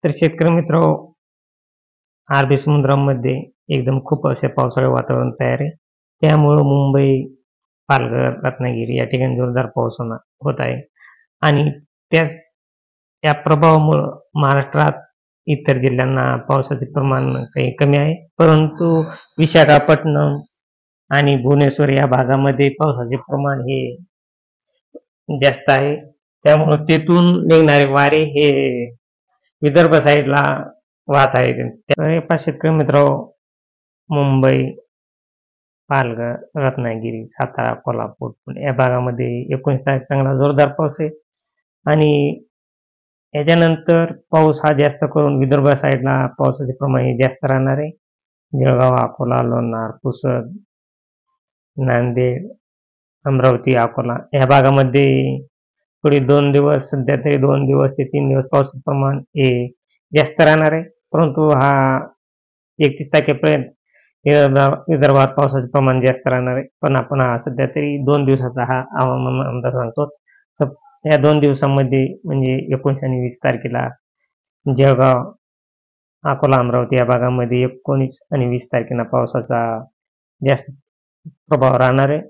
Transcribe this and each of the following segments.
तर शेतकरी मित्र अरबी समुद्रामध्ये एकदम खूप असे पावसाळी वातावरण तयार आहे. त्यामुळं मुंबई, पालघर, रत्नागिरी या ठिकाणी जोरदार पाऊस होत आहे आणि त्या प्रभावामुळं महाराष्ट्रात इतर जिल्ह्यांना पावसाचे प्रमाण काही कमी आहे. परंतु विशाखापट्टणम आणि भुवनेश्वर या भागामध्ये पावसाचे प्रमाण हे जास्त आहे. त्यामुळं तेथून निघणारे वारे हे विदर्भ साईडला वाहत आहेत. त्यामुळे शेतकरी मित्रांनो, मुंबई, पालघर, रत्नागिरी, सातारा, कोल्हापूर, पुणे या भागामध्ये 19 तारखेला चांगला जोरदार पाऊस आहे आणि याच्यानंतर पाऊस हा जास्त करून विदर्भ साईडला पावसाचे प्रमाण हे जास्त राहणार आहे. जळगाव, अकोला, लोणार, पुसद, नांदेड, अमरावती, अकोला या भागामध्ये पुढे 2 दिवस सध्या तरी 2 दिवस ते 3 दिवस पावसाचे प्रमाण हे जास्त राहणार आहे. परंतु हा 31 तारखेपर्यंत विदर्भात पावसाचे प्रमाण जास्त राहणार आहे. पण आपण हा सध्या तरी 2 दिवसाचा हा हवामान अंदाज सांगतो. तर या 2 दिवसांमध्ये म्हणजे 19 आणि 20 तारखेला जळगाव, अकोला, अमरावती या भागामध्ये 19 आणि 20 तारखेला पावसाचा जास्त प्रभाव राहणार आहे.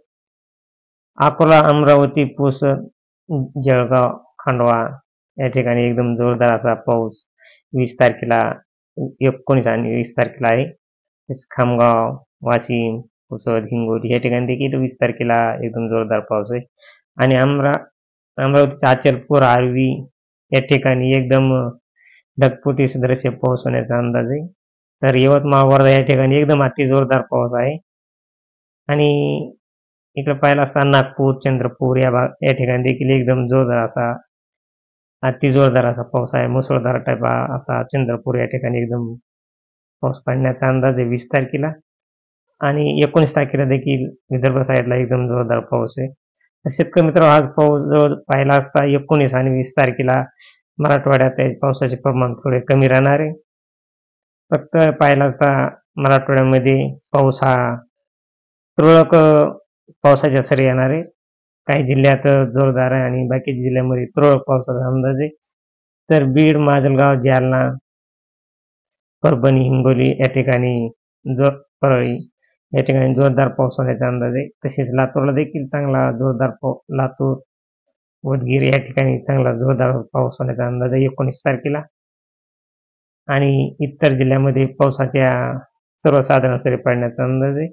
अकोला, अमरावती, पुसद, जळगाव, खंडवा या ठिकाणी एकदम जोरदार असा पाऊस 20 तारखेला 19 आणि 20 तारखेला आहे. खामगाव, वाशिम, पुसद, हिंगोली या ठिकाणी देखील 20 तारखेला एकदम जोरदार पाऊस आहे आणि अमरावतीचा अचलपूर, आर्वी या ठिकाणी एकदम ढगफुटी सदृश्य पाऊस होण्याचा अंदाज आहे. तर यवतमाळ, वर्धा या ठिकाणी एकदम अति जोरदार पाऊस आहे आणि इकडे पाहिलं असता नागपूर, चंद्रपूर या ठिकाणी देखील एकदम जोरदार असा अति जोरदार असा पाऊस आहे. मुसळधार टाईप असा चंद्रपूर या ठिकाणी एकदम पाऊस पडण्याचा अंदाज आहे 20 तारखेला आणि 19 तारखेला देखील विदर्भ साईडला एकदम जोरदार पाऊस आहे. शेतकरी मित्र आज पाऊस जवळ पाहिला असता 19 आणि 20 तारखेला मराठवाड्यात पावसाचे प्रमाण थोडे कमी राहणार आहे. फक्त पाहिला असता मराठवाड्यामध्ये पाऊस हा तुरळक पावसाच्या सरी येणार आहे. काही जिल्ह्यात जोरदार आहे आणि बाकी जिल्ह्यामध्ये तुरळक पावसाचा अंदाज आहे. तर बीड, माजलगाव, जालना, परभणी, हिंगोली या ठिकाणी परळी या ठिकाणी जोरदार पाऊस होण्याचा अंदाज आहे. तसेच लातूरला देखील चांगला जोरदार लातूर, उदगीर या ठिकाणी चांगला जोरदार पाऊस होण्याचा अंदाज आहे 19 तारखेला आणि इतर जिल्ह्यामध्ये पावसाच्या सर्वसाधारण सरी पडण्याचा अंदाज आहे.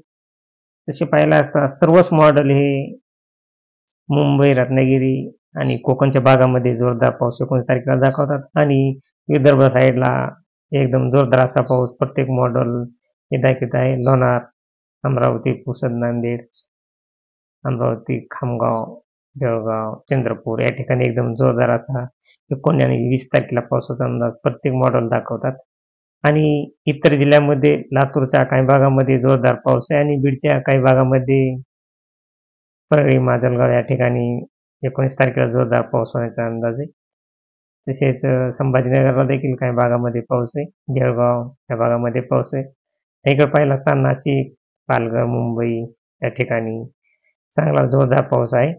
तसे पाहिला असता सर्वच मॉडेल हे मुंबई, रत्नागिरी आणि कोकणच्या भागामध्ये जोरदार पाऊस 19 तारखेला दाखवतात आणि विदर्भ साईडला एकदम जोरदार असा पाऊस प्रत्येक मॉडेल हे दाखवत आहे. लोणार, अमरावती, पुसद, नांदेड, अमरावती, खामगाव, जळगाव, चंद्रपूर या ठिकाणी एकदम जोरदार असा 19 आणि 20 तारखेला पावसाचा अंदाज प्रत्येक मॉडेल दाखवतात आणि इतर जिल्ह्यामध्ये लातूरच्या काही भागामध्ये जोरदार पाऊस आहे आणि बीडच्या काही भागामध्ये परळी, माजलगाव या ठिकाणी 19 तारखेला जोरदार पाऊस होण्याचा अंदाज आहे. तसेच संभाजीनगरला देखील काही भागामध्ये पाऊस आहे. जळगाव या भागामध्ये पाऊस आहे. इकडे पाहिलं असता नाशिक, पालघर, मुंबई या ठिकाणी चांगला जोरदार पाऊस आहे.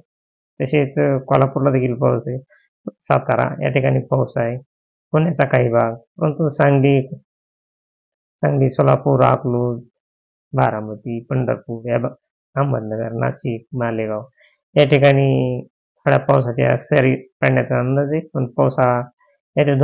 तसेच कोल्हापूरला देखील पाऊस आहे. सातारा या ठिकाणी पाऊस आहे. पुण्याचा काही भाग, परंतु सांगली, सोलापूर, अकलूज, बारामती, पंढरपूर, अहमदनगर, नाशिक, मालेगाव या ठिकाणी थोड्या पावसाच्या सरी पडण्याचा अंदाज आहे. पण पाऊस हा येत्या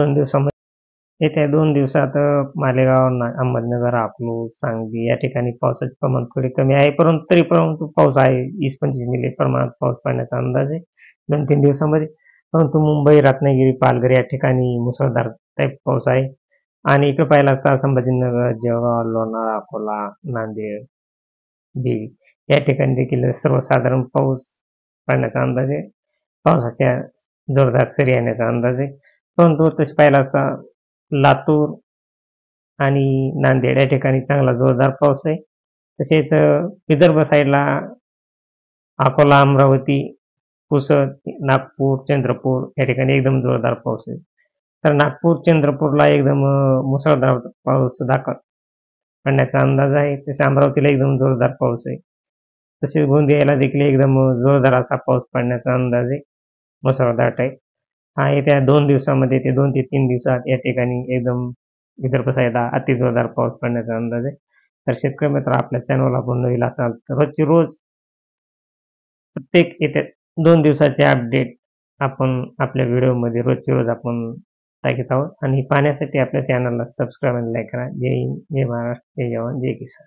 2 दिवसात मालेगाव, अहमदनगर, अकलूज, सांगली या ठिकाणी पावसाचे प्रमाण थोडे कमी आहे. परंतु पाऊस आहे 20-25 मिली प्रमाणात पाऊस पडण्याचा अंदाज आहे 2-3 दिवसामध्ये. परंतु मुंबई, रत्नागिरी, पालघर या ठिकाणी मुसळधार टाईप पाऊस आहे आणि इकडे पाहिला असता संभाजीनगर, जळगाव, लोणार, अकोला, नांदेड, बीड या ठिकाणी देखील सर्वसाधारण पाऊस पडण्याचा अंदाज आहे. पावसाच्या जोरदार सरी येण्याचा अंदाज आहे. परंतु तसे पाहिला असता लातूर आणि नांदेड या ठिकाणी चांगला जोरदार पाऊस आहे. तसेच विदर्भ साईडला अकोला, अमरावती, पुसद, नागपूर, चंद्रपूर या ठिकाणी एकदम जोरदार पाऊस आहे. तर नागपूर, चंद्रपूरला एकदम मुसळधार पाऊस पडण्याचा अंदाज आहे. तसे अमरावतीला एकदम जोरदार पाऊस आहे. तसेच गोंदियाला देखील एकदम जोरदार असा पाऊस पडण्याचा अंदाज आहे मुसळधार टाईप. हा येत्या 2 दिवसामध्ये ते 2 ते 3 दिवसात या ठिकाणी एकदम विदर्भ साईडला अति जोरदार पाऊस पडण्याचा अंदाज आहे. तर शेतकरी मित्र आपल्या चॅनलला आपण नवीन असाल तर रोजची रोज प्रत्येक येत्या 2 दिवसाचे अपडेट आपण आपल्या व्हिडिओमध्ये रोजची रोज आपण टाकत आहोत आणि पाहण्यासाठी आपल्या चॅनलला सबस्क्राईब आणि लाईक करा. जय हिंद, जय महाराष्ट्र, जय जवान, जय किसान.